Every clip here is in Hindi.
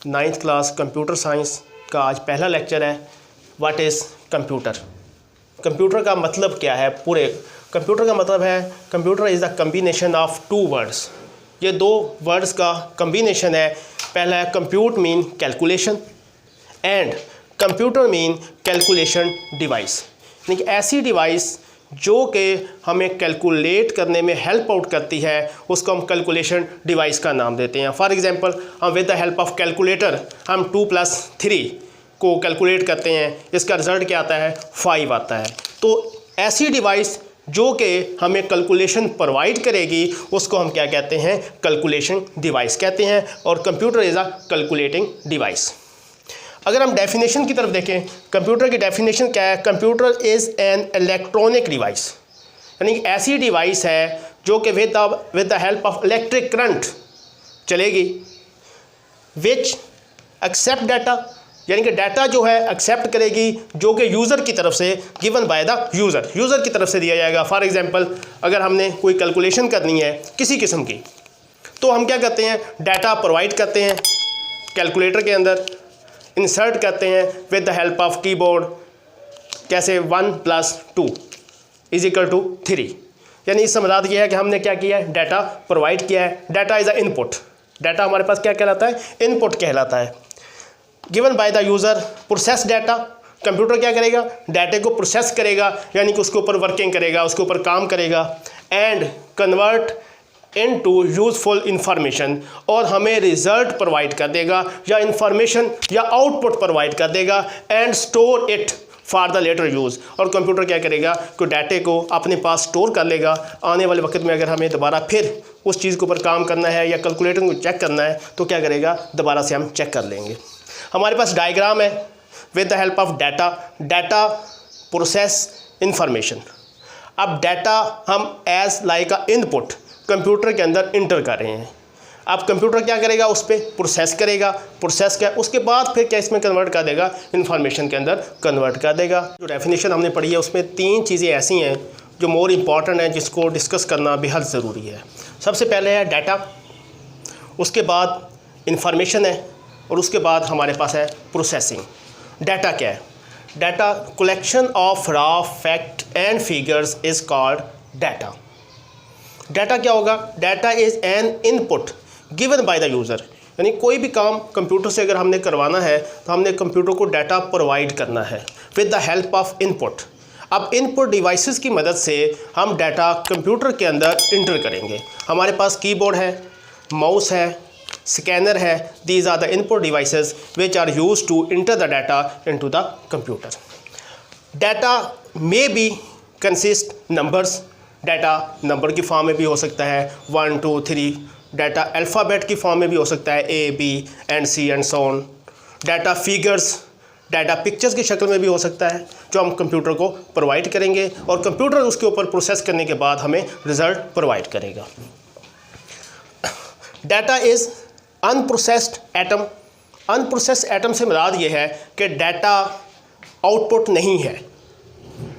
9th क्लास कंप्यूटर साइंस का आज पहला लेक्चर है। What is computer. कंप्यूटर का मतलब क्या है? पूरे कंप्यूटर का मतलब है computer is the combination of two words. ये दो वर्ड्स का कम्बिनेशन है। पहला है compute mean calculation and computer mean calculation device, यानी कि ऐसी डिवाइस जो कि हमें कैलकुलेट करने में हेल्प आउट करती है उसको हम कैलकुलेशन डिवाइस का नाम देते हैं। फॉर एग्जांपल हम with the help of calculator हम 2+3 को कैलकुलेट करते हैं, इसका रिज़ल्ट क्या आता है? 5 आता है। तो ऐसी डिवाइस जो कि हमें कैलकुलेशन प्रोवाइड करेगी उसको हम क्या कहते हैं? कैलकुलेशन डिवाइस कहते हैं। और computer is a calculating device. अगर हम डेफिनेशन की तरफ देखें, कंप्यूटर की डेफिनेशन क्या है? Computer is an electronic device, यानी कि ऐसी डिवाइस है जो कि with the help of electric current चलेगी, विच एक्सेप्ट डाटा, यानी कि डाटा जो है एक्सेप्ट करेगी जो कि यूज़र की तरफ से गिवन बाय द यूज़र की तरफ से दिया जाएगा। फॉर एग्जांपल अगर हमने कोई कैलकुलेशन करनी है किसी किस्म की तो हम क्या करते हैं? डाटा प्रोवाइड करते हैं कैलकुलेटर के अंदर, इंसर्ट करते हैं with the help of keyboard. कैसे? 1+2 = 3, यानी इससे मुराद ये है कि हमने क्या किया है? डाटा प्रोवाइड किया है। Data is a input. Data हमारे पास क्या कहलाता है? इनपुट कहलाता है। Given by the user, process data. Computer क्या करेगा? डाटे को प्रोसेस करेगा, यानी कि उसके ऊपर वर्किंग करेगा, उसके ऊपर काम करेगा। And convert into useful information, और हमें रिज़ल्ट प्रोवाइड कर देगा या इंफॉर्मेशन या आउटपुट प्रोवाइड कर देगा। And store it for the later use, और कंप्यूटर क्या करेगा कि डाटे को अपने पास स्टोर कर लेगा। आने वाले वक्त में अगर हमें दोबारा फिर उस चीज़ के ऊपर काम करना है या कैलकुलेटर को चेक करना है तो क्या करेगा? दोबारा से हम चेक कर लेंगे। हमारे पास डायग्राम है with the help of data process information. अब डाटा हम as like a input computer के अंदर इंटर कर रहे हैं। अब कंप्यूटर क्या करेगा? उस पर प्रोसेस करेगा, प्रोसेस क्या उसके बाद फिर क्या इसमें कन्वर्ट कर देगा? इंफॉर्मेशन के अंदर कन्वर्ट कर देगा। जो डेफिनेशन हमने पढ़ी है उसमें 3 चीज़ें ऐसी हैं जो मोर इम्पॉर्टेंट हैं, जिसको डिस्कस करना बेहद ज़रूरी है। सबसे पहले है डाटा, उसके बाद इंफॉर्मेशन है, और उसके बाद हमारे पास है प्रोसेसिंग। डाटा क्या है? Data collection of raw fact and figures is called data. Data क्या होगा? Data is an input given by the user, यानी कोई भी काम कंप्यूटर से अगर हमने करवाना है तो हमने कंप्यूटर को डाटा प्रोवाइड करना है with the help of input. अब इनपुट डिवाइसेस की मदद से हम डाटा कंप्यूटर के अंदर इंटर करेंगे। हमारे पास कीबोर्ड है, माउस है, स्कैनर है। These are the input devices which are use to enter the data into the computer. Data may be consist numbers, data number की फॉर्म में भी हो सकता है 1 2 3। डाटा अल्फ़ाबेट की फॉर्म में भी हो सकता है A B and C and so on। Data figures, data pictures की शक्ल में भी हो सकता है जो हम कंप्यूटर को प्रोवाइड करेंगे, और कंप्यूटर उसके ऊपर प्रोसेस करने के बाद हमें रिज़ल्ट प्रोवाइड करेगा। Data is unprocessed atom. Unprocessed atom से मुराद ये है कि डाटा आउटपुट नहीं है।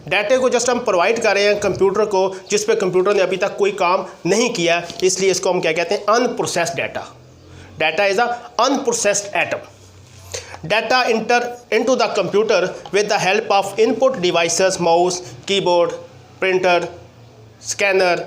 डाटे को जस्ट हम प्रोवाइड कर रहे हैं कंप्यूटर को, जिस पे कंप्यूटर ने अभी तक कोई काम नहीं किया, इसलिए इसको हम क्या कहते हैं? Unprocessed data. Data is a unprocessed atom. Data inter into the computer with the help of input devices, mouse, keyboard, printer, scanner.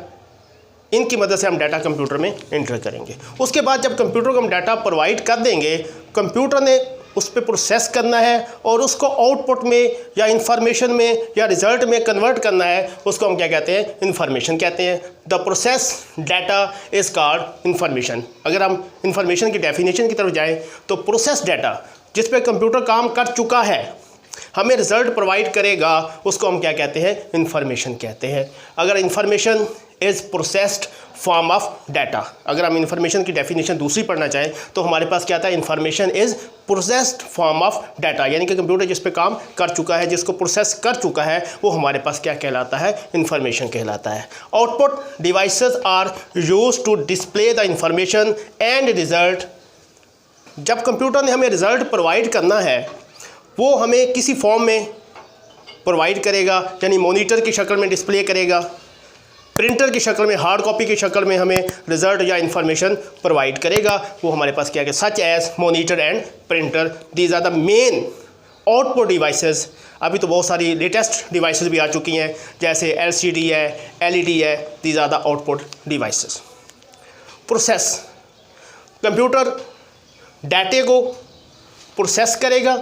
इनकी मदद से हम डाटा कंप्यूटर में इंटर करेंगे। उसके बाद जब कंप्यूटर को हम डाटा प्रोवाइड कर देंगे, कंप्यूटर ने उस पर प्रोसेस करना है और उसको आउटपुट में या इंफॉर्मेशन में या रिज़ल्ट में कन्वर्ट करना है। उसको हम क्या कहते हैं? इंफॉर्मेशन कहते हैं। The process data is called information. अगर हम इंफॉर्मेशन की डेफिनेशन की तरफ जाएं तो प्रोसेस डाटा जिस पे कंप्यूटर काम कर चुका है, हमें रिज़ल्ट प्रोवाइड करेगा, उसको हम क्या कहते हैं? इंफॉर्मेशन कहते हैं। अगर information is processed form of data, अगर हम इंफॉर्मेशन की डेफिनेशन दूसरी पढ़ना चाहें तो हमारे पास क्या आता है? Information is processed form of data, यानी कि कंप्यूटर जिस पे काम कर चुका है, जिसको प्रोसेस कर चुका है, वो हमारे पास क्या कहलाता है? इंफॉर्मेशन कहलाता है। Output devices are used to display the information and result. जब कंप्यूटर ने हमें रिज़ल्ट प्रोवाइड करना है वो हमें किसी फॉर्म में प्रोवाइड करेगा, यानी मॉनिटर की शक्ल में डिस्प्ले करेगा। प्रिंटर की शक्ल में, हार्ड कॉपी की शक्ल में हमें रिजल्ट या इंफॉर्मेशन प्रोवाइड करेगा। वो हमारे पास क्या है, such as monitor and printer, these are the main output devices. अभी तो बहुत सारी लेटेस्ट डिवाइसेस भी आ चुकी हैं, जैसे LCD है, LED है, these are the output devices. Process, computer डाटे को प्रोसेस करेगा,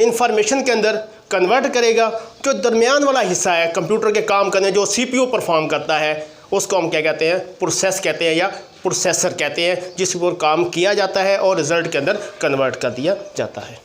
इंफॉर्मेशन के अंदर कन्वर्ट करेगा। जो दरमियान वाला हिस्सा है कंप्यूटर के काम करने, जो CPU परफॉर्म करता है, उसको हम क्या कहते हैं, प्रोसेस कहते हैं या प्रोसेसर कहते हैं, जिस पर काम किया जाता है और रिज़ल्ट के अंदर कन्वर्ट कर दिया जाता है।